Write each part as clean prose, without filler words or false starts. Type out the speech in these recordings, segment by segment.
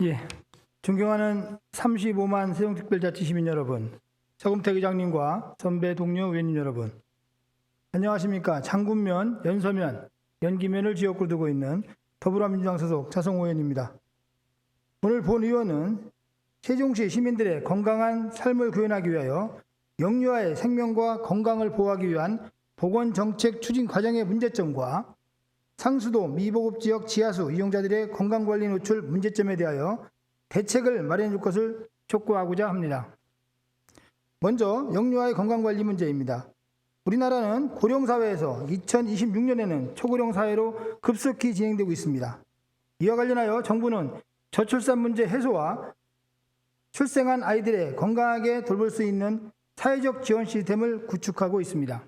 예, 존경하는 35만 세종특별자치 시민 여러분, 서금태 의장님과 선배 동료 의원님 여러분, 안녕하십니까. 장군면, 연서면, 연기면을 지역구로 두고 있는 더불어민주당 소속 자성호 의원입니다. 오늘 본 의원은 세종시 시민들의 건강한 삶을 구현하기 위하여 영유아의 생명과 건강을 보호하기 위한 보건정책 추진 과정의 문제점과 상수도 미보급지역 지하수 이용자들의 건강관리 노출 문제점에 대하여 대책을 마련해 줄 것을 촉구하고자 합니다. 먼저 영유아의 건강관리 문제입니다. 우리나라는 고령사회에서 2026년에는 초고령 사회로 급속히 진행되고 있습니다. 이와 관련하여 정부는 저출산 문제 해소와 출생한 아이들의 건강하게 돌볼 수 있는 사회적 지원 시스템을 구축하고 있습니다.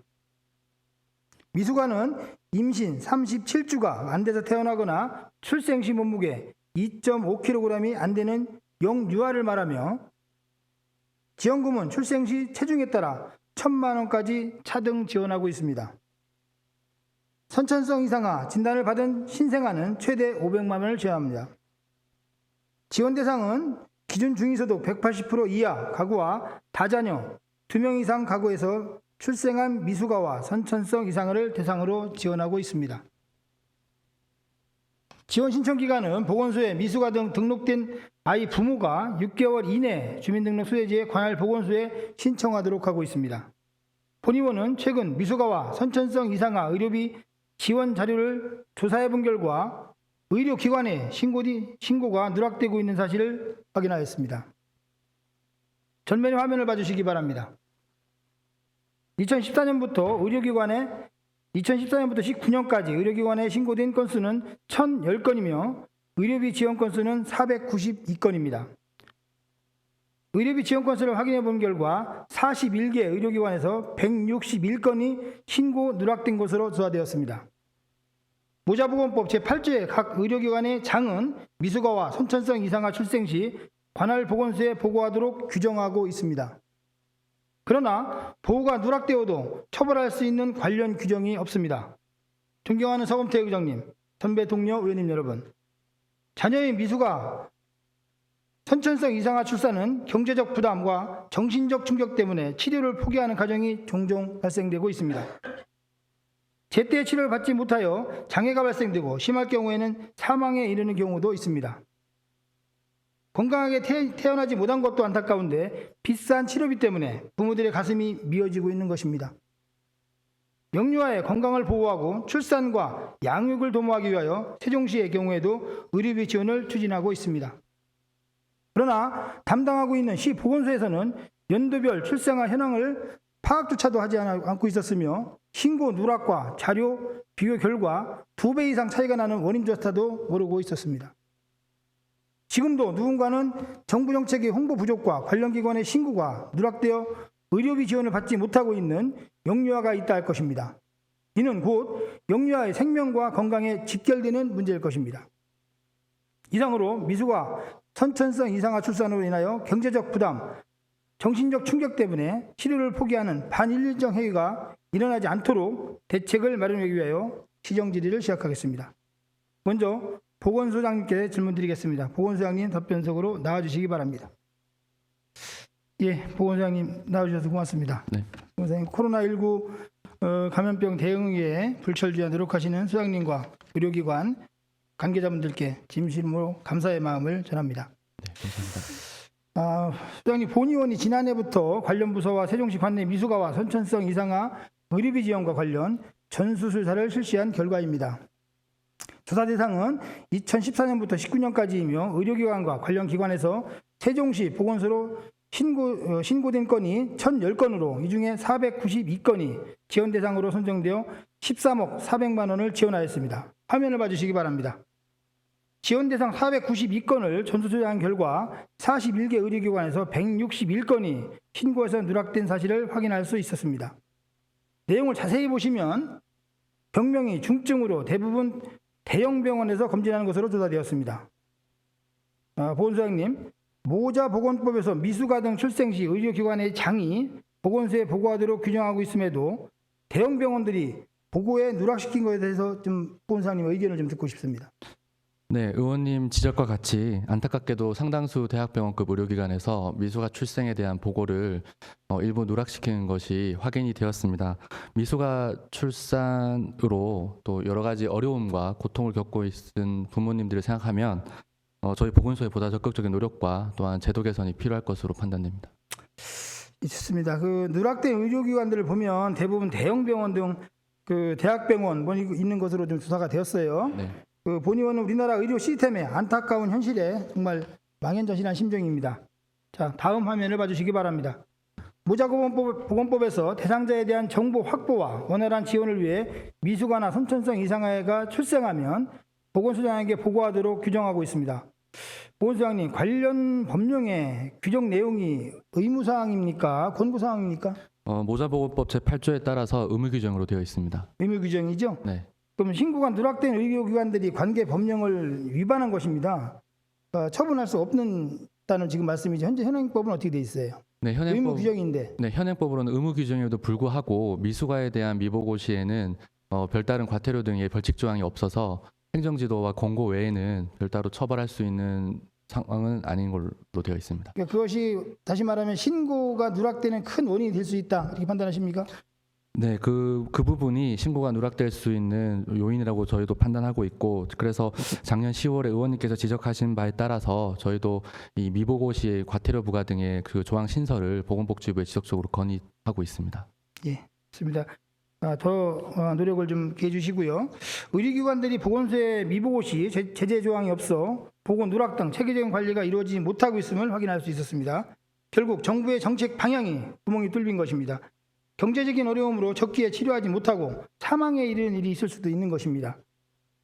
미숙아는 임신 37주가 안 돼서 태어나거나 출생 시 몸무게 2.5kg이 안 되는 영유아를 말하며 지원금은 출생 시 체중에 따라 1,000만 원까지 차등 지원하고 있습니다. 선천성 이상아 진단을 받은 신생아는 최대 500만 원을 지원합니다. 지원 대상은 기준 중위소득 180% 이하 가구와 다자녀 2명 이상 가구에서 출생한 미숙아와 선천성 이상아를 대상으로 지원하고 있습니다. 지원 신청 기간은 보건소에 미숙아 등 등록된 아이 부모가 6개월 이내 주민등록 수혜지의 관할 보건소에 신청하도록 하고 있습니다. 본 의원은 최근 미숙아와 선천성 이상아 의료비 지원 자료를 조사해 본 결과 의료기관에 신고가 누락되고 있는 사실을 확인하였습니다. 전면의 화면을 봐주시기 바랍니다. 2014년부터 19년까지 의료기관에 신고된 건수는 1,010건이며 의료비 지원 건수는 492건입니다. 의료비 지원 건수를 확인해 본 결과 41개 의료기관에서 161건이 신고 누락된 것으로 조사되었습니다. 모자보건법 제8조의 각 의료기관의 장은 미숙아와 선천성 이상아 출생 시 관할 보건소에 보고하도록 규정하고 있습니다. 그러나 보호가 누락되어도 처벌할 수 있는 관련 규정이 없습니다. 존경하는 서금태 의장님, 선배 동료 의원님 여러분, 자녀의 미숙아, 선천성 이상아 출산은 경제적 부담과 정신적 충격 때문에 치료를 포기하는 가정이 종종 발생되고 있습니다. 제때 치료를 받지 못하여 장애가 발생되고 심할 경우에는 사망에 이르는 경우도 있습니다. 건강하게 태어나지 못한 것도 안타까운데 비싼 치료비 때문에 부모들의 가슴이 미어지고 있는 것입니다. 영유아의 건강을 보호하고 출산과 양육을 도모하기 위하여 세종시의 경우에도 의료비 지원을 추진하고 있습니다. 그러나 담당하고 있는 시 보건소에서는 연도별 출생아 현황을 파악조차도 하지 않고 있었으며 신고 누락과 자료 비교 결과 2배 이상 차이가 나는 원인조차도 모르고 있었습니다. 지금도 누군가는 정부 정책의 홍보 부족과 관련 기관의 신고가 누락되어 의료비 지원을 받지 못하고 있는 영유아가 있다 할 것입니다. 이는 곧 영유아의 생명과 건강에 직결되는 문제일 것입니다. 이상으로 미숙아, 선천성 이상아 출산으로 인하여 경제적 부담, 정신적 충격 때문에 치료를 포기하는 반인륜적 행위가 일어나지 않도록 대책을 마련하기 위하여 시정 질의를 시작하겠습니다. 먼저 보건소장님께 질문드리겠습니다. 보건소장님 답변석으로 나와주시기 바랍니다. 예, 보건소장님 나와주셔서 고맙습니다. 네. 보건소장님, 코로나19 감염병 대응에 불철주야 노력하시는 소장님과 의료기관 관계자분들께 진심으로 감사의 마음을 전합니다. 네, 감사합니다. 소장님, 본 의원이 지난해부터 관련 부서와 세종시 관내 미숙아와 선천성 이상아 의료비 지원과 관련 전수조사를 실시한 결과입니다. 조사 대상은 2014년부터 19년까지이며 의료기관과 관련 기관에서 세종시 보건소로 신고된 건이 1,010건으로 이 중에 492건이 지원 대상으로 선정되어 13억 400만 원을 지원하였습니다. 화면을 봐주시기 바랍니다. 지원 대상 492건을 전수조사한 결과 41개 의료기관에서 161건이 신고에서 누락된 사실을 확인할 수 있었습니다. 내용을 자세히 보시면 병명이 중증으로 대부분 대형 병원에서 검진하는 것으로 조사되었습니다. 보건소장님, 모자보건법에서 미숙아 등 출생 시 의료기관의 장이 보건소에 보고하도록 규정하고 있음에도 대형 병원들이 보고에 누락시킨 것에 대해서 좀 보건소장님 의견을 좀 듣고 싶습니다. 네, 의원님 지적과 같이 안타깝게도 상당수 대학병원급 의료기관에서 미수가 출생에 대한 보고를 일부 누락시키는 것이 확인이 되었습니다. 미수가 출산으로 또 여러 가지 어려움과 고통을 겪고 있는 부모님들을 생각하면 저희 보건소의 보다 적극적인 노력과 또한 제도 개선이 필요할 것으로 판단됩니다. 있습니다. 그 누락된 의료기관들을 보면 대부분 대형 병원 등 그 대학병원 있는 것으로 좀 조사가 되었어요. 네. 그 본 의원은 우리나라 의료 시스템의 안타까운 현실에 정말 망연자실한 심정입니다. 자, 다음 화면을 봐주시기 바랍니다. 모자보건법에서 대상자에 대한 정보 확보와 원활한 지원을 위해 미숙아나 선천성 이상아이가 출생하면 보건소장에게 보고하도록 규정하고 있습니다. 보건소장님, 관련 법령의 규정 내용이 의무사항입니까? 권고사항입니까? 모자보건법 제8조에 따라서 의무규정으로 되어 있습니다. 의무규정이죠? 네. 그럼 신고가 누락된 의료기관들이 관계 법령을 위반한 것입니다. 처분할 수 없다는 지금 말씀이죠. 현재 현행법은 어떻게 돼 있어요? 네, 의무규정인데. 네, 현행법으로는 의무규정에도 불구하고 미숙아에 대한 미보고 시에는 별다른 과태료 등의 벌칙 조항이 없어서 행정지도와 권고 외에는 별도로 처벌할 수 있는 상황은 아닌 걸로 되어 있습니다. 그러니까 그것이 다시 말하면 신고가 누락되는 큰 원인이 될 수 있다 이렇게 판단하십니까? 네, 그 부분이 신고가 누락될 수 있는 요인이라고 저희도 판단하고 있고, 그래서 작년 10월에 의원님께서 지적하신 바에 따라서 저희도 이 미보고 시의 과태료 부과 등의 그 조항 신설을 보건복지부에 지속적으로 건의하고 있습니다. 예, 좋습니다. 더 노력을 좀 기해 주시고요. 의료기관들이 보건소에 미보고 시 제재 조항이 없어 보건 누락 등 체계적인 관리가 이루어지지 못하고 있음을 확인할 수 있었습니다. 결국 정부의 정책 방향이 구멍이 뚫린 것입니다. 경제적인 어려움으로 적기에 치료하지 못하고 사망에 이르는 일이 있을 수도 있는 것입니다.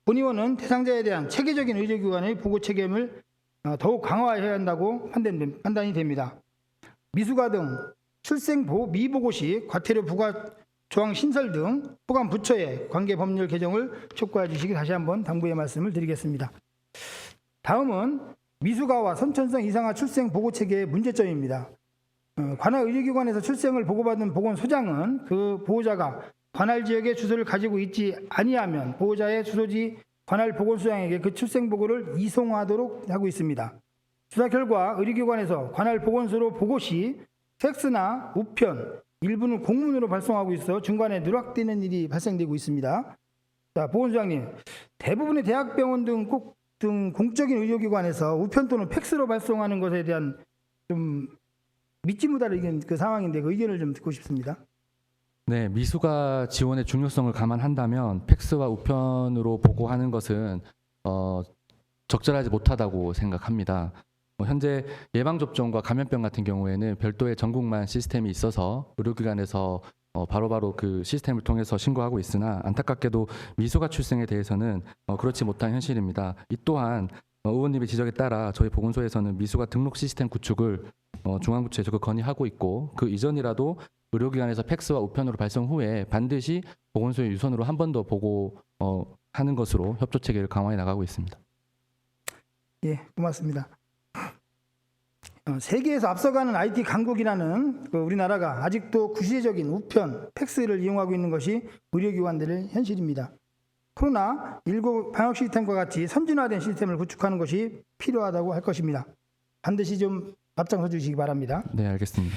본 의원은 대상자에 대한 체계적인 의료기관의 보고 책임을 더욱 강화해야 한다고 판단이 됩니다. 미숙아 등 출생 미보고 시 과태료 부과 조항 신설 등 호감 부처의 관계 법률 개정을 촉구해 주시기 다시 한번 당부의 말씀을 드리겠습니다. 다음은 미숙아와 선천성 이상아 출생 보고 체계의 문제점입니다. 관할 의료기관에서 출생을 보고받은 보건소장은 그 보호자가 관할 지역에 주소를 가지고 있지 아니하면 보호자의 주소지 관할 보건소장에게 그 출생 보고를 이송하도록 하고 있습니다. 조사 결과 의료기관에서 관할 보건소로 보고 시 팩스나 우편, 일부는 공문으로 발송하고 있어 중간에 누락되는 일이 발생되고 있습니다. 자, 보건소장님, 대부분의 대학병원 등 공적인 의료기관에서 우편 또는 팩스로 발송하는 것에 대한 좀 믿지 못할 그 상황인데 그 의견을 좀 듣고 싶습니다. 네, 미숙아 지원의 중요성을 감안한다면 팩스와 우편으로 보고하는 것은 적절하지 못하다고 생각합니다. 현재 예방접종과 감염병 같은 경우에는 별도의 전국만 시스템이 있어서 의료기관에서 바로바로 그 시스템을 통해서 신고하고 있으나 안타깝게도 미숙아 출생에 대해서는 그렇지 못한 현실입니다. 이 또한 의원님의 지적에 따라 저희 보건소에서는 미숙아 등록 시스템 구축을 중앙부처에 적극 건의하고 있고, 그 이전이라도 의료기관에서 팩스와 우편으로 발송 후에 반드시 보건소의 유선으로 한 번 더 보고하는 것으로 협조 체계를 강화해 나가고 있습니다. 예, 고맙습니다. 세계에서 앞서가는 IT 강국이라는 우리나라가 아직도 구시대적인 우편, 팩스를 이용하고 있는 것이 의료기관들의 현실입니다. 코로나19 방역 시스템과 같이 선진화된 시스템을 구축하는 것이 필요하다고 할 것입니다. 반드시 좀 앞장서 주시기 바랍니다. 네, 알겠습니다.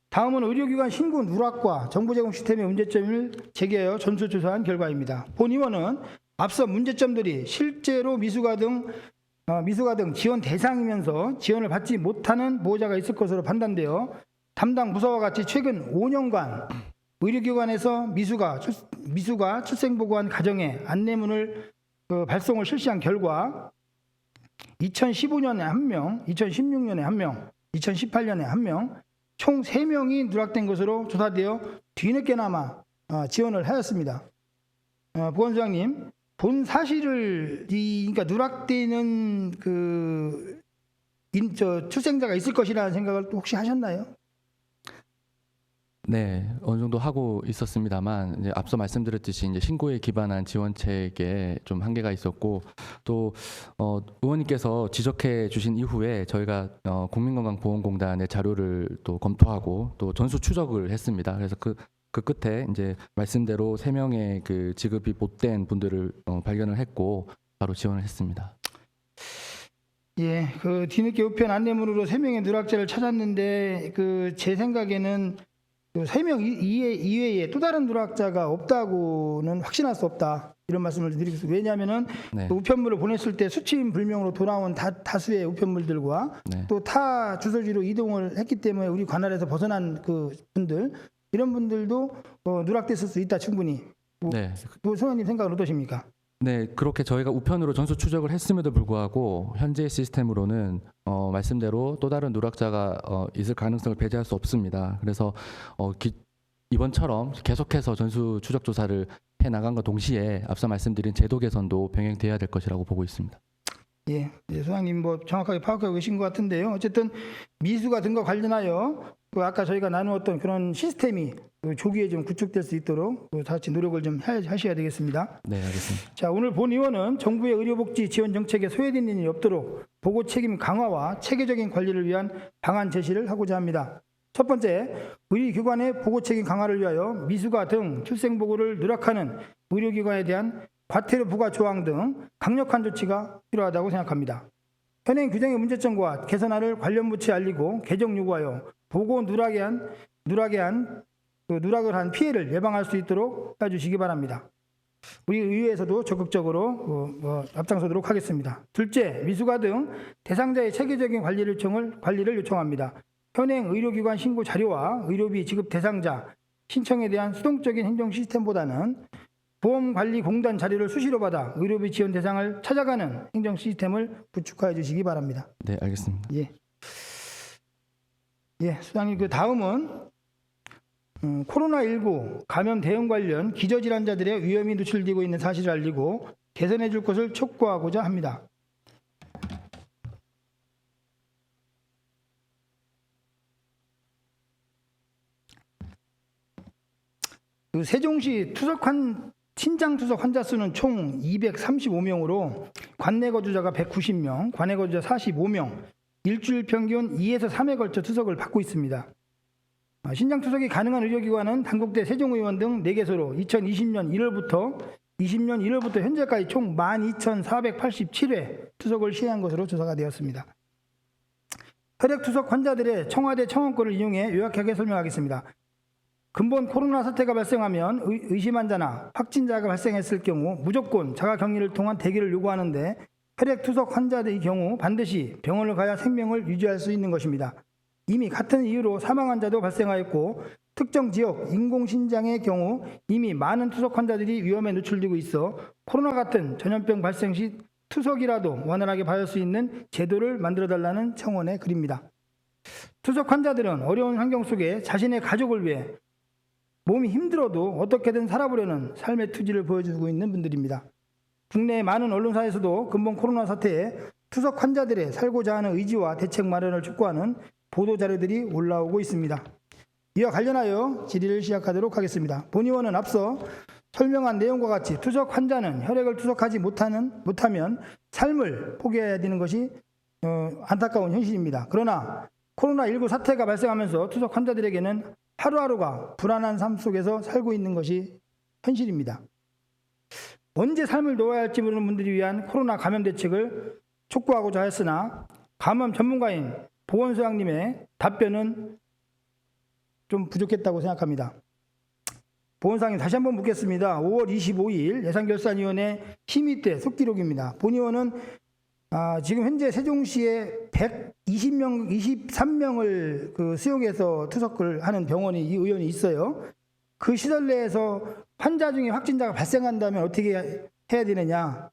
다음은 의료기관 신고 누락과 정보 제공 시스템의 문제점을 제기하여 전수조사한 결과입니다. 본 의원은 앞서 문제점들이 실제로 미숙아 등 지원 대상이면서 지원을 받지 못하는 보호자가 있을 것으로 판단되어 담당 부서와 같이 최근 5년간 의료기관에서 미숙아 출생보고한 가정에 안내문을 발송을 실시한 결과 2015년에 1명, 2016년에 1명, 2018년에 1명, 총 3명이 누락된 것으로 조사되어 뒤늦게나마 지원을 하였습니다. 보건소장님, 본 사실을 그러니까 누락되는 출생자가 있을 것이라는 생각을 또 혹시 하셨나요? 네, 어느 정도 하고 있었습니다만 이제 앞서 말씀드렸듯이 이제 신고에 기반한 지원책에 좀 한계가 있었고, 또 의원님께서 지적해 주신 이후에 저희가 국민건강보험공단의 자료를 또 검토하고 또 전수 추적을 했습니다. 그래서 그 끝에 이제 말씀대로 3명의 그 지급이 못된 분들을 발견을 했고 바로 지원을 했습니다. 예, 그 뒤늦게 우편 안내문으로 3명의 누락자를 찾았는데 그 제 생각에는 그 3명 이외에 또 다른 누락자가 없다고는 확신할 수 없다. 이런 말씀을 드리겠습니다. 왜냐하면은 네. 그 우편물을 보냈을 때 수취인 불명으로 돌아온 다수의 우편물들과 네. 또 타 주소지로 이동을 했기 때문에 우리 관할에서 벗어난 그 분들 이런 분들도 누락됐을 수 있다 충분히. 네. 소장님 생각은 어떠십니까? 네, 그렇게 저희가 우편으로 전수 추적을 했음에도 불구하고 현재 시스템으로는 말씀대로 또 다른 누락자가 있을 가능성을 배제할 수 없습니다. 그래서 이번처럼 계속해서 전수 추적 조사를 해 나간과 동시에 앞서 말씀드린 제도 개선도 병행돼야 될 것이라고 보고 있습니다. 예, 소장님 뭐 정확하게 파악하고 계신 것 같은데요. 어쨌든 미수가 등과 관련하여 그 아까 저희가 나누었던 그런 시스템이 그 조기에 좀 구축될 수 있도록 다 같이 노력을 좀 하셔야 되겠습니다. 네, 알겠습니다. 자, 오늘 본 의원은 정부의 의료복지 지원 정책에 소외되는 일이 없도록 보고 책임 강화와 체계적인 관리를 위한 방안 제시를 하고자 합니다. 첫 번째, 의료기관의 보고 책임 강화를 위하여 미수가 등 출생보고를 누락하는 의료기관에 대한 과태료 부과 조항 등 강력한 조치가 필요하다고 생각합니다. 현행 규정의 문제점과 개선안을 관련 부처에 알리고 개정 요구하여 보고 누락을 한 피해를 예방할 수 있도록 해주시기 바랍니다. 우리 의회에서도 적극적으로 앞장서도록 하겠습니다. 둘째, 미수가 등 대상자의 체계적인 관리를 요청합니다. 현행 의료기관 신고 자료와 의료비 지급 대상자 신청에 대한 수동적인 행정 시스템보다는 보험관리공단 자료를 수시로 받아 의료비 지원 대상을 찾아가는 행정 시스템을 구축하여 주시기 바랍니다. 네, 알겠습니다. 예, 수장님 그 다음은 코로나19 감염 대응 관련 기저질환자들의 위험이 노출되고 있는 사실을 알리고 개선해 줄 것을 촉구하고자 합니다. 그 세종시 신장 투석 환자 수는 총 235명으로 관내 거주자가 190명, 관외 거주자 45명, 일주일 평균 2에서 3회 걸쳐 투석을 받고 있습니다. 신장 투석이 가능한 의료기관은 단국대 세종의원 등 4개소로 2020년 1월부터 현재까지 총 12,487회 투석을 시행한 것으로 조사가 되었습니다. 혈액투석 환자들의 청와대 청원권을 이용해 요약하게 설명하겠습니다. 근본 코로나 사태가 발생하면 의심 환자나 확진자가 발생했을 경우 무조건 자가격리를 통한 대기를 요구하는데 혈액투석 환자들의 경우 반드시 병원을 가야 생명을 유지할 수 있는 것입니다. 이미 같은 이유로 사망 환자도 발생하였고 특정 지역 인공신장의 경우 이미 많은 투석 환자들이 위험에 노출되고 있어 코로나 같은 전염병 발생 시 투석이라도 원활하게 받을 수 있는 제도를 만들어달라는 청원의 글입니다. 투석 환자들은 어려운 환경 속에 자신의 가족을 위해 몸이 힘들어도 어떻게든 살아보려는 삶의 투지를 보여주고 있는 분들입니다. 국내 많은 언론사에서도 근본 코로나 사태에 투석 환자들의 살고자 하는 의지와 대책 마련을 촉구하는 보도자료들이 올라오고 있습니다. 이와 관련하여 질의를 시작하도록 하겠습니다. 본 의원은 앞서 설명한 내용과 같이 투석 환자는 혈액을 투석하지 못하면 삶을 포기해야 되는 것이 안타까운 현실입니다. 그러나 코로나19 사태가 발생하면서 투석 환자들에게는 하루하루가 불안한 삶 속에서 살고 있는 것이 현실입니다. 언제 삶을 놓아야 할지 모르는 분들을 위한 코로나 감염 대책을 촉구하고자 하였으나 감염 전문가인 보건소장님의 답변은 좀 부족했다고 생각합니다. 보건소장님 다시 한번 묻겠습니다. 5월 25일 예산결산위원회 심의 때 속기록입니다. 본 의원은 지금 현재 세종시에 123명을 그 수용해서 투석을 하는 병원이 이 의원이 있어요. 그 시설 내에서 환자 중에 확진자가 발생한다면 어떻게 해야 되느냐.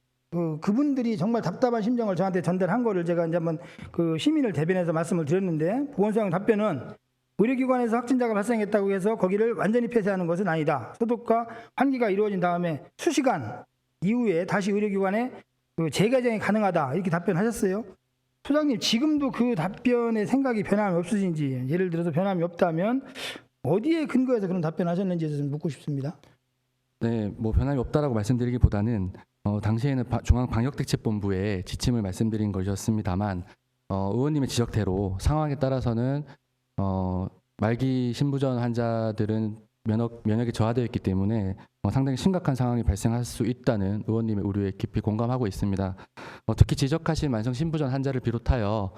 그분들이 정말 답답한 심정을 저한테 전달한 거를 제가 이제 한번 그 시민을 대변해서 말씀을 드렸는데 보건소장 답변은 의료기관에서 확진자가 발생했다고 해서 거기를 완전히 폐쇄하는 것은 아니다. 소독과 환기가 이루어진 다음에 수시간 이후에 다시 의료기관에 재개정이 가능하다. 이렇게 답변하셨어요. 소장님 지금도 그 답변의 생각이 변함이 없으신지 예를 들어서 변함이 없다면 어디에 근거해서 그런 답변하셨는지 좀 묻고 싶습니다. 네, 뭐 변함이 없다라고 말씀드리기보다는 당시에는 중앙방역대책본부의 지침을 말씀드린 것이었습니다만 의원님의 지적대로 상황에 따라서는 말기 신부전 환자들은 면역이 저하되어 있기 때문에 상당히 심각한 상황이 발생할 수 있다는 의원님의 우려에 깊이 공감하고 있습니다. 특히 지적하신 만성신부전 환자를 비롯하여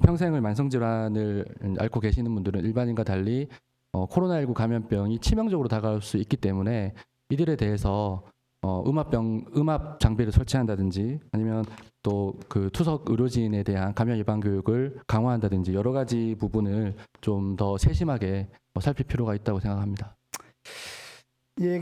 평생을 만성질환을 앓고 계시는 분들은 일반인과 달리 코로나19 감염병이 치명적으로 다가올 수 있기 때문에 이들에 대해서 음압 장비를 설치한다든지 아니면 또 그 투석 의료진에 대한 감염 예방 교육을 강화한다든지 여러 가지 부분을 좀 더 세심하게 살필 필요가 있다고 생각합니다. 예,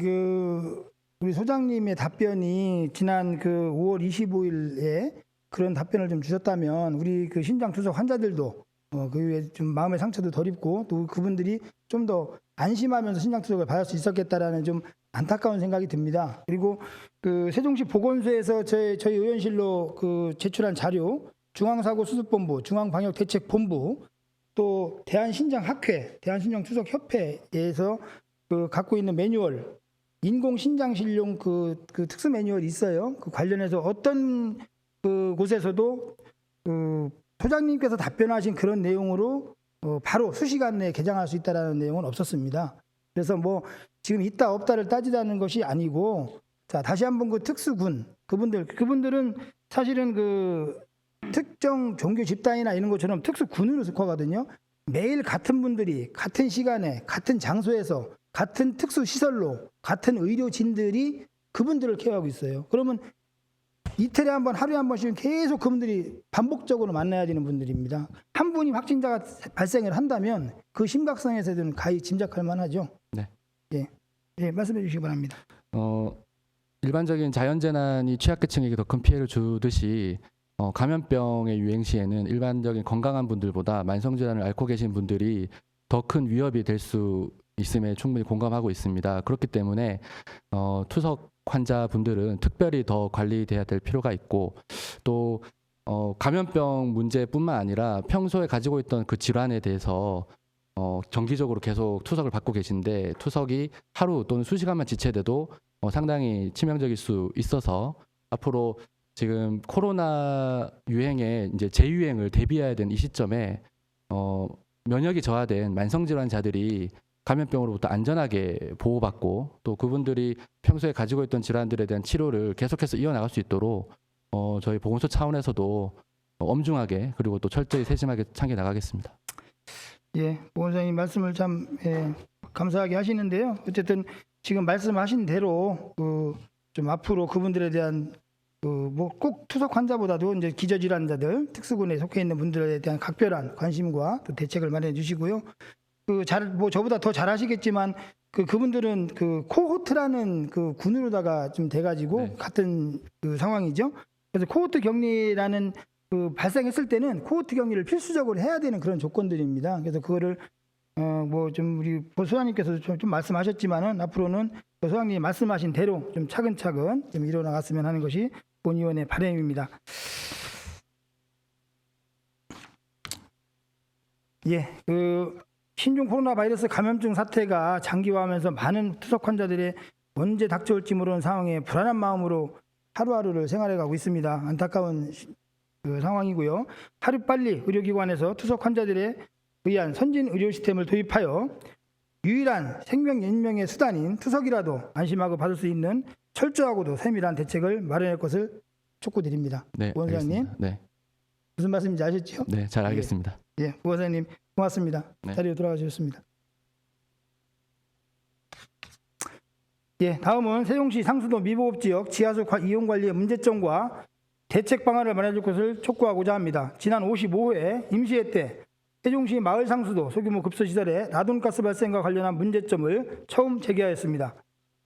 우리 소장님의 답변이 지난 5월 25일에 그런 답변을 좀 주셨다면 우리 신장 투석 환자들도 그 위에 좀 마음의 상처도 덜 입고 또 그분들이 좀 더 안심하면서 신장 투석을 받을 수 있었겠다라는 좀 안타까운 생각이 듭니다. 그리고 세종시 보건소에서 저희 의원실로 제출한 자료, 중앙사고수습본부, 중앙방역대책본부, 또 대한신장학회, 대한신장투석협회에서 갖고 있는 매뉴얼, 인공신장실용 특수 매뉴얼이 있어요. 관련해서 어떤 곳에서도 소장님께서 답변하신 그런 내용으로 바로 수시간 내에 개장할 수 있다는 내용은 없었습니다. 그래서 지금 있다 없다를 따지자는 것이 아니고, 자, 다시 한번 특수군, 그분들은 사실은 특정 종교 집단이나 이런 것처럼 특수군으로 속하거든요. 매일 같은 분들이 같은 시간에 같은 장소에서 같은 특수시설로 같은 의료진들이 그분들을 케어하고 있어요. 그러면 이틀에 한 번, 하루에 한 번씩 계속 그분들이 반복적으로 만나야 되는 분들입니다. 한 분이 확진자가 발생을 한다면 그 심각성에서는 가히 짐작할 만하죠. 네. 예, 말씀해 주시기 바랍니다. 일반적인 자연재난이 취약계층에게 더 큰 피해를 주듯이 감염병의 유행 시에는 일반적인 건강한 분들보다 만성질환을 앓고 계신 분들이 더 큰 위협이 될 수 있음에 충분히 공감하고 있습니다. 그렇기 때문에 투석 환자분들은 특별히 더 관리돼야 될 필요가 있고, 또 감염병 문제뿐만 아니라 평소에 가지고 있던 그 질환에 대해서 정기적으로 계속 투석을 받고 계신데 투석이 하루 또는 수시간만 지체돼도 상당히 치명적일 수 있어서 앞으로 지금 코로나 유행에 이제 재유행을 대비해야 되는 이 시점에 면역이 저하된 만성질환자들이 감염병으로부터 안전하게 보호받고 또 그분들이 평소에 가지고 있던 질환들에 대한 치료를 계속해서 이어나갈 수 있도록 저희 보건소 차원에서도 엄중하게 그리고 또 철저히 세심하게 참게 나가겠습니다. 예, 보건소장님 말씀을 참 감사하게 하시는데요. 어쨌든 지금 말씀하신 대로 좀 앞으로 그분들에 대한 꼭 투석 환자보다도 이제 기저질환자들, 특수군에 속해 있는 분들에 대한 각별한 관심과 또 대책을 마련해 주시고요. 저보다 더 잘 아시겠지만 그분들은 코호트라는 군으로다가 좀 돼가지고 네. 같은 상황이죠. 그래서 코호트 격리라는 발생했을 때는 코호트 격리를 필수적으로 해야 되는 그런 조건들입니다. 그래서 그거를 좀 우리 소장님께서 좀 말씀하셨지만은 앞으로는 소장님이 말씀하신 대로 좀 차근차근 좀 이뤄나갔으면 하는 것이 본의원의 바람입니다. 예, 신종 코로나 바이러스 감염증 사태가 장기화하면서 많은 투석 환자들의 언제 닥쳐올지 모르는 상황에 불안한 마음으로 하루하루를 생활해가고 있습니다. 안타까운 상황이고요. 하루빨리 의료기관에서 투석 환자들에 의한 선진 의료 시스템을 도입하여 유일한 생명 연명의 수단인 투석이라도 안심하고 받을 수 있는 철저하고도 세밀한 대책을 마련할 것을 촉구드립니다. 네, 부원장님, 알겠습니다. 네, 무슨 말씀인지 아셨죠? 네, 잘 알겠습니다. 예, 부원장님 고맙습니다. 네. 자리로 돌아가셨습니다. 예, 다음은 세종시 상수도 미보급지역 지하수 이용 관리의 문제점과 대책 방안을 마련해줄 것을 촉구하고자 합니다. 지난 55회 임시회 때 세종시 마을 상수도 소규모 급수시설의 라돈가스 발생과 관련한 문제점을 처음 제기하였습니다.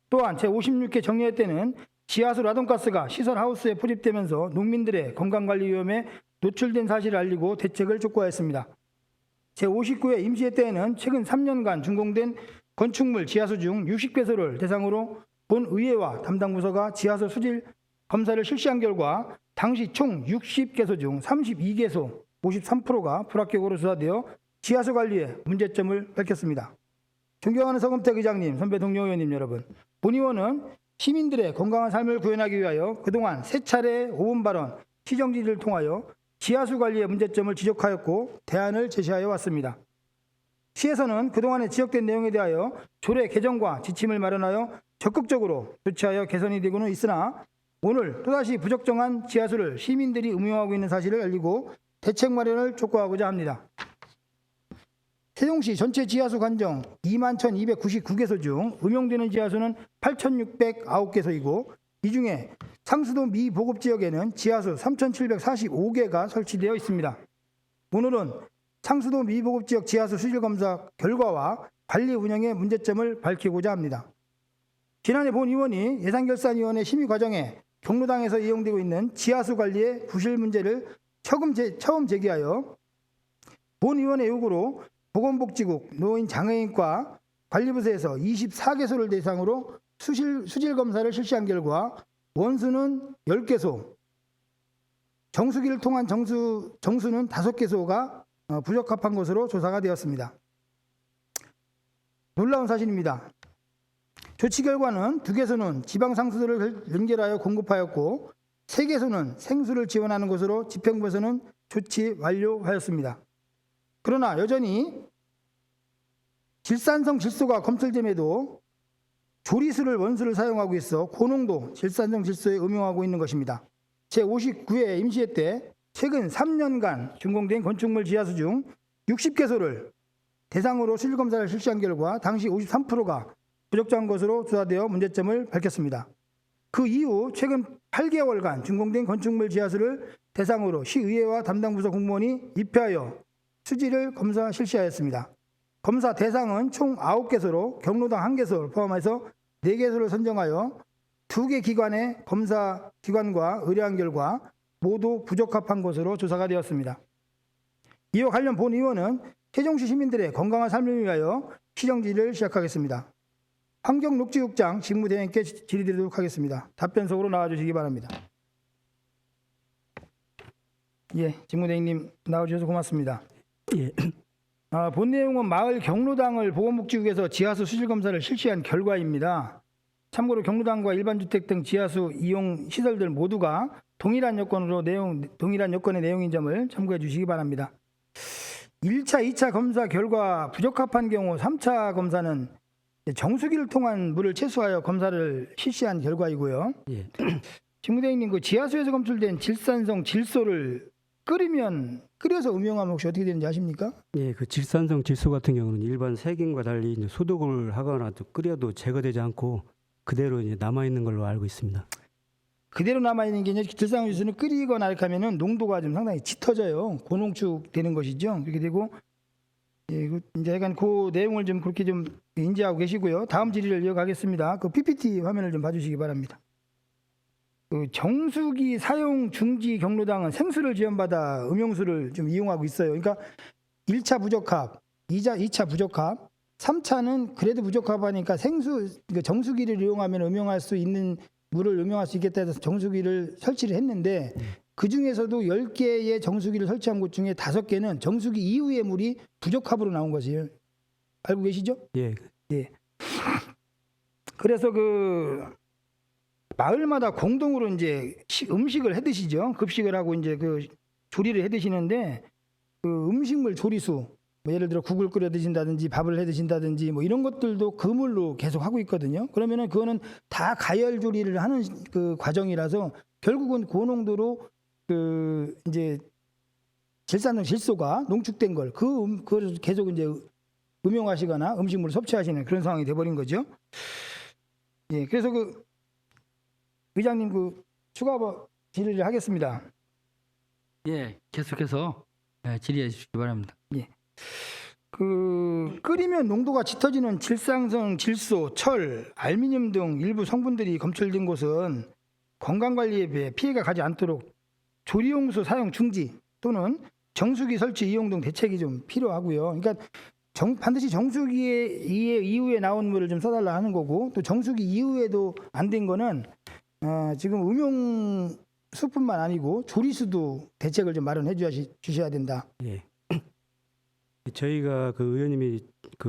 또한 제56회 정례회 때는 지하수 라돈가스가 시설 하우스에 포집되면서 농민들의 건강관리 위험에 노출된 사실을 알리고 대책을 촉구하였습니다. 제59회 임시회 때에는 최근 3년간 준공된 건축물 지하수 중 60개소를 대상으로 본의회와 담당 부서가 지하수 수질 검사를 실시한 결과 당시 총 60개소 중 32개소 53%가 불합격으로 조사되어 지하수 관리에 문제점을 밝혔습니다. 존경하는 서금택 의장님, 선배 동료 의원님 여러분, 본의원은 시민들의 건강한 삶을 구현하기 위하여 그동안 3차례 오분 발언, 시정지를 통하여 지하수 관리의 문제점을 지적하였고 대안을 제시하여 왔습니다. 시에서는 그동안의 지적된 내용에 대하여 조례 개정과 지침을 마련하여 적극적으로 조치하여 개선이 되고는 있으나 오늘 또다시 부적정한 지하수를 시민들이 음용하고 있는 사실을 알리고 대책 마련을 촉구하고자 합니다. 세종시 전체 지하수 관정 21,299개소 중 음용되는 지하수는 8,609개소이고 이 중에 상수도 미보급지역에는 지하수 3,745개가 설치되어 있습니다. 오늘은 상수도 미보급지역 지하수 수질검사 결과와 관리 운영의 문제점을 밝히고자 합니다. 지난해 본 의원이 예산결산위원회 심의 과정에 경로당에서 이용되고 있는 지하수 관리의 부실 문제를 처음 제기하여 본 의원의 요구로 보건복지국, 노인장애인과 관리부서에서 24개소를 대상으로 수질검사를 실시한 결과 원수는 10개소, 정수기를 통한 정수는 5개소가 부적합한 것으로 조사가 되었습니다. 놀라운 사실입니다. 조치 결과는 2개소는 지방상수도를 연결하여 공급하였고 3개소는 생수를 지원하는 것으로 지평부에서는 조치 완료하였습니다. 그러나 여전히 질산성 질소가 검출됨에도 조리수를 원수를 사용하고 있어 고농도 질산성 질소에 음용하고 있는 것입니다. 제59회 임시회 때 최근 3년간 준공된 건축물 지하수 중 60개소를 대상으로 수질검사를 실시한 결과 당시 53%가 부적정한 것으로 조사되어 문제점을 밝혔습니다. 그 이후 최근 8개월간 준공된 건축물 지하수를 대상으로 시의회와 담당 부서 공무원이 입회하여 수질을 검사 실시하였습니다. 검사 대상은 총 9개소로 경로당 1개소를 포함해서 4개소를 선정하여 2개 기관의 검사 기관과 의뢰한 결과 모두 부적합한 것으로 조사가 되었습니다. 이와 관련 본 의원은 세종시 시민들의 건강한 삶을 위하여 시정질의를 시작하겠습니다. 환경녹지국장 직무대행께 질의드리도록 하겠습니다. 답변석으로 나와주시기 바랍니다. 예, 직무대행님 나와주셔서 고맙습니다. 예. 본 내용은 마을 경로당을 보건복지국에서 지하수 수질검사를 실시한 결과입니다. 참고로 경로당과 일반주택 등 지하수 이용 시설들 모두가 동일한 여건의 내용인 점을 참고해 주시기 바랍니다. 1차, 2차 검사 결과 부적합한 경우 3차 검사는 정수기를 통한 물을 채수하여 검사를 실시한 결과이고요. 예. 직무대행님, 그 지하수에서 검출된 질산성 질소를 끓여서 음용하면 혹시 어떻게 되는지 아십니까? 예, 그 질산성 질소 같은 경우는 일반 세균과 달리 이제 소독을 하거나 또 끓여도 제거되지 않고 그대로 이제 남아 있는 걸로 알고 있습니다. 그대로 남아있는 게 질산성 질소는 끓이거나 이렇게 하면은 농도가 좀 상당히 짙어져요. 고농축 되는 것이죠. 그렇게 되고, 예, 이제 약간 그 내용을 좀 그렇게 좀 인지하고 계시고요. 다음 질의를 이어가겠습니다. 그 PPT 화면을 좀 봐주시기 바랍니다. 그 정수기 사용 중지 경로당은 생수를 지원받아 음용수를 좀 이용하고 있어요. 그러니까 1차 부적합, 2차 부적합, 3차는 그래도 부적합하니까 정수기를 이용하면 음용할 수 있는 물을 음용할 수 있겠다 해서 정수기를 설치를 했는데 그 중에서도 10개의 정수기를 설치한 곳 중에 5개는 정수기 이후의 물이 부적합으로 나온 것이에요. 알고 계시죠? 예. 예. 그래서 마을마다 공동으로 이제 음식을 해 드시죠. 급식을 하고 이제 조리를 해 드시는데 음식물 조리수, 예를 들어 국을 끓여 드신다든지 밥을 해 드신다든지 이런 것들도 그 물로 계속 하고 있거든요. 그러면은 그거는 다 가열 조리를 하는 과정이라서 결국은 고농도로 이제 질산성 질소가 농축된 걸 그걸 계속 이제 음용하시거나 음식물을 섭취하시는 그런 상황이 돼버린 거죠. 예, 그래서 의장님 추가 질의를 하겠습니다. 예, 계속해서 질의해 주시기 바랍니다. 예. 끓이면 농도가 짙어지는 질산성 질소, 철, 알루미늄 등 일부 성분들이 검출된 곳은 건강관리에 피해가 가지 않도록 조리용수 사용 중지 또는 정수기 설치 이용 등 대책이 좀 필요하고요. 그러니까 반드시 정수기 이후에 나온 물을 좀 써달라 하는 거고, 또 정수기 이후에도 안 된 거는 지금 음용수뿐만 아니고 조리수도 대책을 좀 마련해 주셔야 된다. 예. 저희가 의원님이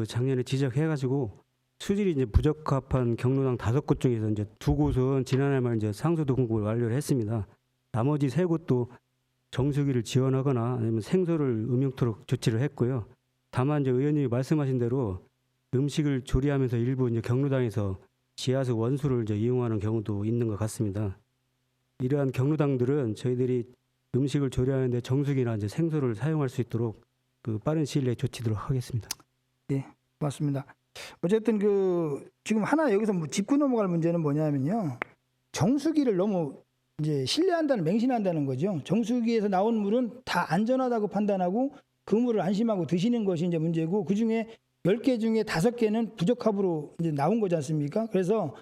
작년에 지적해가지고 수질이 이제 부적합한 경로당 5곳 중에서 이제 2곳은 지난해 말 이제 상수도 공급을 완료를 했습니다. 나머지 3곳도 정수기를 지원하거나 아니면 생수를 음용토록 조치를 했고요. 다만 이제 의원님이 말씀하신 대로 음식을 조리하면서 일부 이제 경로당에서 지하수 원수를 이제 이용하는 경우도 있는 것 같습니다. 이러한 경로당들은 저희들이 음식을 조리하는데 정수기나 이제 생수를 사용할 수 있도록 그 빠른 시일 내에 조치도록 하겠습니다. 맞습니다. 어쨌든 지금 하나 여기서 짚고 넘어갈 문제는 뭐냐면요. 정수기를 너무 이제 신뢰한다는 맹신한다는 거죠. 정수기에서 나온 물은 다 안전하다고 판단하고 그 물을 안심하고 드시는 것이 이제 문제고, 그 중에 10개 중에 5개는 부적합으로 이제 나온 거지 않습니까? 그래서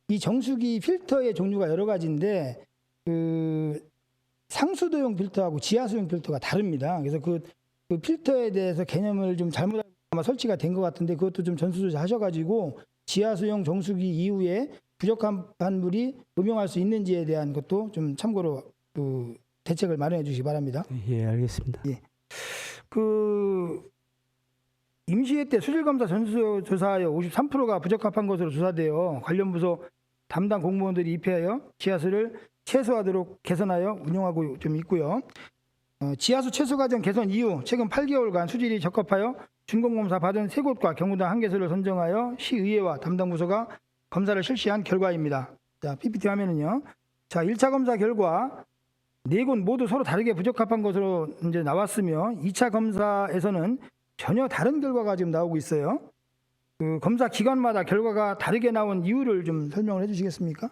이 정수기 필터의 종류가 여러 가지인데 상수도용 필터하고 지하수용 필터가 다릅니다. 그래서 그 필터에 대해서 개념을 좀 잘못 아마 설치가 된 것 같은데, 그것도 좀 전수조사하셔가지고 지하수용 정수기 이후에 부적합한 물이 음용할 수 있는지에 대한 것도 좀 참고로 대책을 마련해 주시기 바랍니다. 예, 알겠습니다. 임시회 때 수질검사 전수조사하여 53%가 부적합한 것으로 조사되어 관련 부서 담당 공무원들이 입회하여 지하수를 최소화하도록 개선하여 운영하고 좀 있고요. 지하수 최소 과정 개선 이후 최근 8개월간 수질이 적합하여 준공검사 받은 3곳과 경로당 1개소를 선정하여 시의회와 담당 부서가 검사를 실시한 결과입니다. 자, PPT 화면은요. 자, 1차 검사 결과 4곳 모두 서로 다르게 부적합한 것으로 이제 나왔으며 2차 검사에서는 전혀 다른 결과가 지금 나오고 있어요. 검사 기관마다 결과가 다르게 나온 이유를 좀 설명을 해주시겠습니까?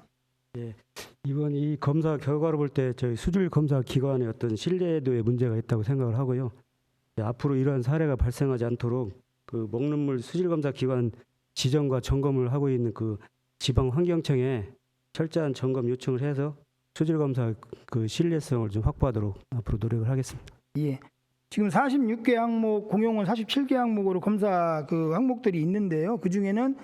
이번 이 검사 결과를 볼 때 저희 수질 검사 기관의 어떤 신뢰도에 문제가 있다고 생각을 하고요. 앞으로 이러한 사례가 발생하지 않도록 그 먹는 물 수질 검사 기관 지정과 점검을 하고 있는 그 지방 환경청에 철저한 점검 요청을 해서 수질 검사 그 신뢰성을 좀 확보하도록 앞으로 노력을 하겠습니다. 예. 지금 46개 항목, 공용은 47개 항목으로 검사 항목들이 있는데요. 그 중에는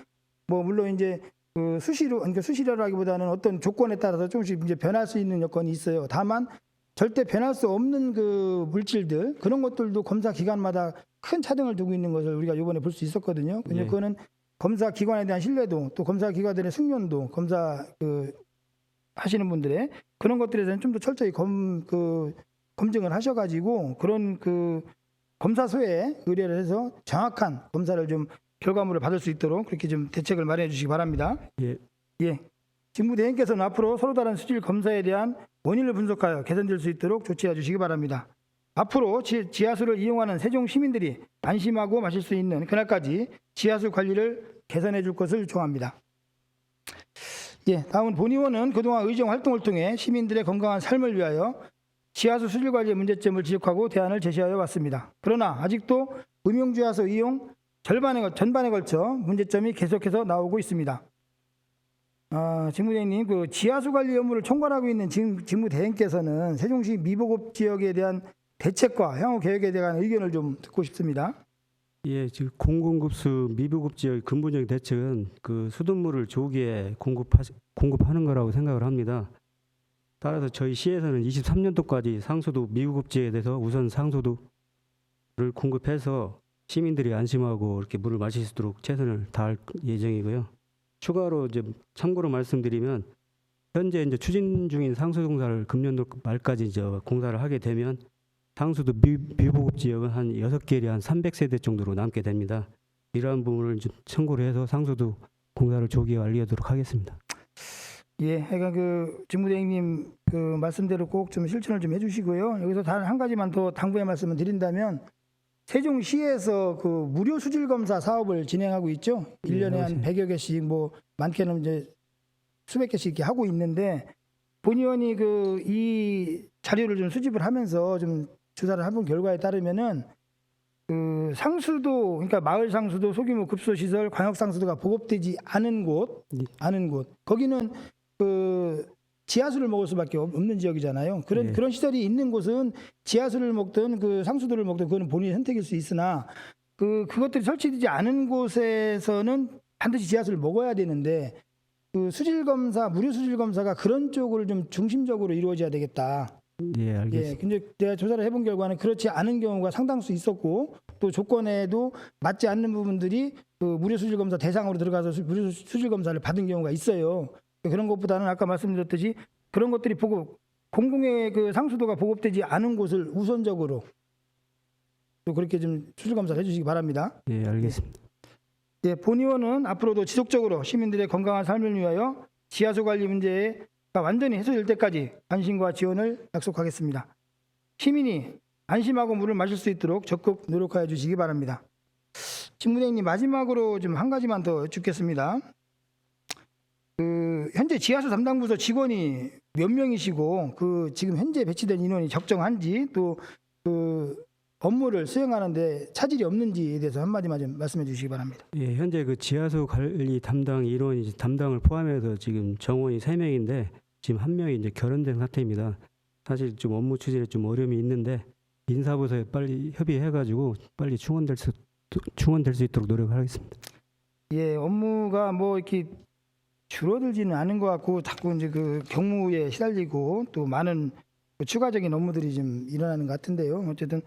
물론 이제 그러니까 수시로라기보다는 어떤 조건에 따라서 조금씩 이제 변할 수 있는 여건이 있어요. 다만 절대 변할 수 없는 그 물질들, 그런 것들도 검사 기관마다 큰 차등을 두고 있는 것을 우리가 이번에 볼 수 있었거든요. 근데 네. 그거는 검사 기관에 대한 신뢰도, 또 검사 기관들의 숙련도, 검사 하시는 분들의 그런 것들에 대해서는 좀 더 철저히 검증을 하셔가지고 그런 검사소에 의뢰를 해서 정확한 검사를 좀 결과물을 받을 수 있도록 그렇게 좀 대책을 마련해 주시기 바랍니다. 예. 직무대행께서는 앞으로 서로 다른 수질 검사에 대한 원인을 분석하여 개선될 수 있도록 조치해 주시기 바랍니다. 앞으로 지하수를 이용하는 세종 시민들이 안심하고 마실 수 있는 그날까지 지하수 관리를 개선해 줄 것을 요청합니다. 다음은 본의원은 그동안 의정 활동을 통해 시민들의 건강한 삶을 위하여 지하수 수질 관리의 문제점을 지적하고 대안을 제시하여 왔습니다. 그러나 아직도 음용지하수 이용 전반에 걸쳐 문제점이 계속해서 나오고 있습니다. 직무대행님, 지하수 관리 업무를 총괄하고 있는 직무대행께서는 세종시 미보급 지역에 대한 대책과 향후 계획에 대한 의견을 좀 듣고 싶습니다. 예, 지금 공공급수 미보급 지역의 근본적인 대책은 그 수돗물을 조기에 공급하는 거라고 생각을 합니다. 따라서 저희 시에서는 23년도까지 상수도 미보급 지역에 대해서 우선 상수도를 공급해서 시민들이 안심하고 이렇게 물을 마실 수 있도록 최선을 다할 예정이고요. 추가로 이제 참고로 말씀드리면 현재 이제 추진 중인 상수도 공사를 금년도 말까지 이제 공사를 하게 되면 상수도 미보급 지역은 한 6개리 한 300세대 정도로 남게 됩니다. 이러한 부분을 좀 참고로 해서 상수도 공사를 조기에 완료하도록 하겠습니다. 그러니까 직무대행님 말씀대로 꼭 좀 실천을 좀 해주시고요. 여기서 단 한 가지만 더 당부의 말씀을 드린다면 세종시에서 무료 수질 검사 사업을 진행하고 있죠. 1년에 한 100여 개씩 많게는 이제 수백 개씩 이렇게 하고 있는데, 본의원이 이 자료를 좀 수집을 하면서 좀 조사를 해본 결과에 따르면은 상수도, 그러니까 마을 상수도, 소규모 급수 시설, 광역 상수도가 보급되지 않은 곳, 거기는 지하수를 먹을 수밖에 없는 지역이잖아요. 그런 시설이 있는 곳은 지하수를 먹든 상수도를 먹든 그거는 본인의 선택일 수 있으나 그것들이 설치되지 않은 곳에서는 반드시 지하수를 먹어야 되는데 수질 검사, 무료 수질 검사가 그런 쪽을 좀 중심적으로 이루어져야 되겠다. 예, 알겠습니다. 근데 내가 조사를 해본 결과는 그렇지 않은 경우가 상당수 있었고, 또 조건에도 맞지 않는 부분들이 무료 수질 검사 대상으로 들어가서 무료 수질 검사를 받은 경우가 있어요. 그런 것보다는 아까 말씀드렸듯이 그런 것들이 공공의 상수도가 보급되지 않은 곳을 우선적으로 또 그렇게 좀 수질 검사를 해주시기 바랍니다. 예, 알겠습니다. 예, 본 의원은 앞으로도 지속적으로 시민들의 건강한 삶을 위하여 지하수 관리 문제가 완전히 해소될 때까지 관심과 지원을 약속하겠습니다. 시민이 안심하고 물을 마실 수 있도록 적극 노력하여 주시기 바랍니다. 직무대행님, 마지막으로 좀 한 가지만 더 여쭙겠습니다. 현재 지하수 담당 부서 직원이 몇 명이시고 지금 현재 배치된 인원이 적정한지 또 업무를 수행하는데 차질이 없는지에 대해서 한마디만 좀 말씀해 주시기 바랍니다. 예, 현재 그 지하수 관리 담당 인원이 담당을 포함해서 지금 정원이 3명인데 지금 1명이 이제 결연된 상태입니다. 사실 좀 업무 추진에 좀 어려움이 있는데 인사부서에 빨리 협의해가지고 빨리 충원될 수 있도록 노력하겠습니다. 예, 업무가 뭐 이렇게 줄어들지는 않은 것 같고 자꾸 이제 경무에 시달리고 또 많은 추가적인 업무들이 좀 일어나는 것 같은데요. 어쨌든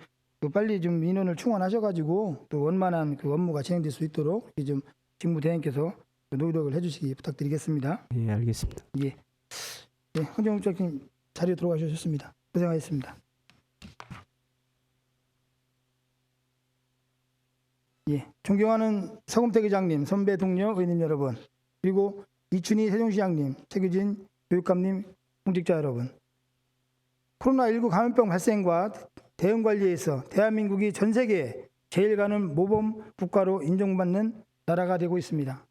빨리 좀 인원을 충원하셔가지고 또 원만한 업무가 진행될 수 있도록 좀 직무대행께서 노력을 해주시기 부탁드리겠습니다. 예, 알겠습니다. 예, 황정욱 장님 자리에 들어가셨습니다. 고생하셨습니다. 예, 존경하는 서금택 의장님, 선배 동료 의원님 여러분, 그리고 이춘희 세종시장님, 최규진 교육감님, 공직자 여러분. 코로나19 감염병 발생과 대응 관리에 있어 대한민국이 전 세계에 제일 가는 모범 국가로 인정받는 나라가 되고 있습니다.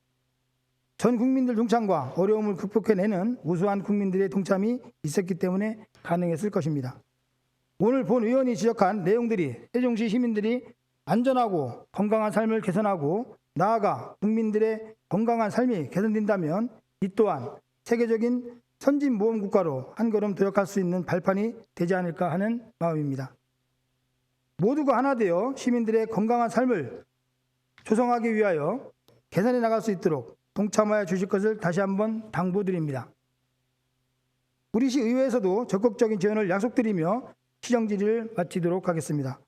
전 국민들 동참과 어려움을 극복해내는 우수한 국민들의 동참이 있었기 때문에 가능했을 것입니다. 오늘 본 의원이 지적한 내용들이 세종시 시민들이 안전하고 건강한 삶을 개선하고 나아가 국민들의 건강한 삶이 개선된다면 이 또한 세계적인 선진모범국가로 한 걸음 도약할 수 있는 발판이 되지 않을까 하는 마음입니다. 모두가 하나 되어 시민들의 건강한 삶을 조성하기 위하여 개선해 나갈 수 있도록 동참하여 주실 것을 다시 한번 당부드립니다. 우리 시 의회에서도 적극적인 지원을 약속드리며 시정 질의를 마치도록 하겠습니다.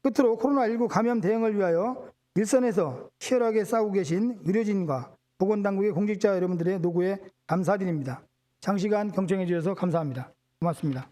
끝으로 코로나19 감염 대응을 위하여 일선에서 치열하게 싸우고 계신 의료진과 보건당국의 공직자 여러분들의 노고에 감사드립니다. 장시간 경청해 주셔서 감사합니다. 고맙습니다.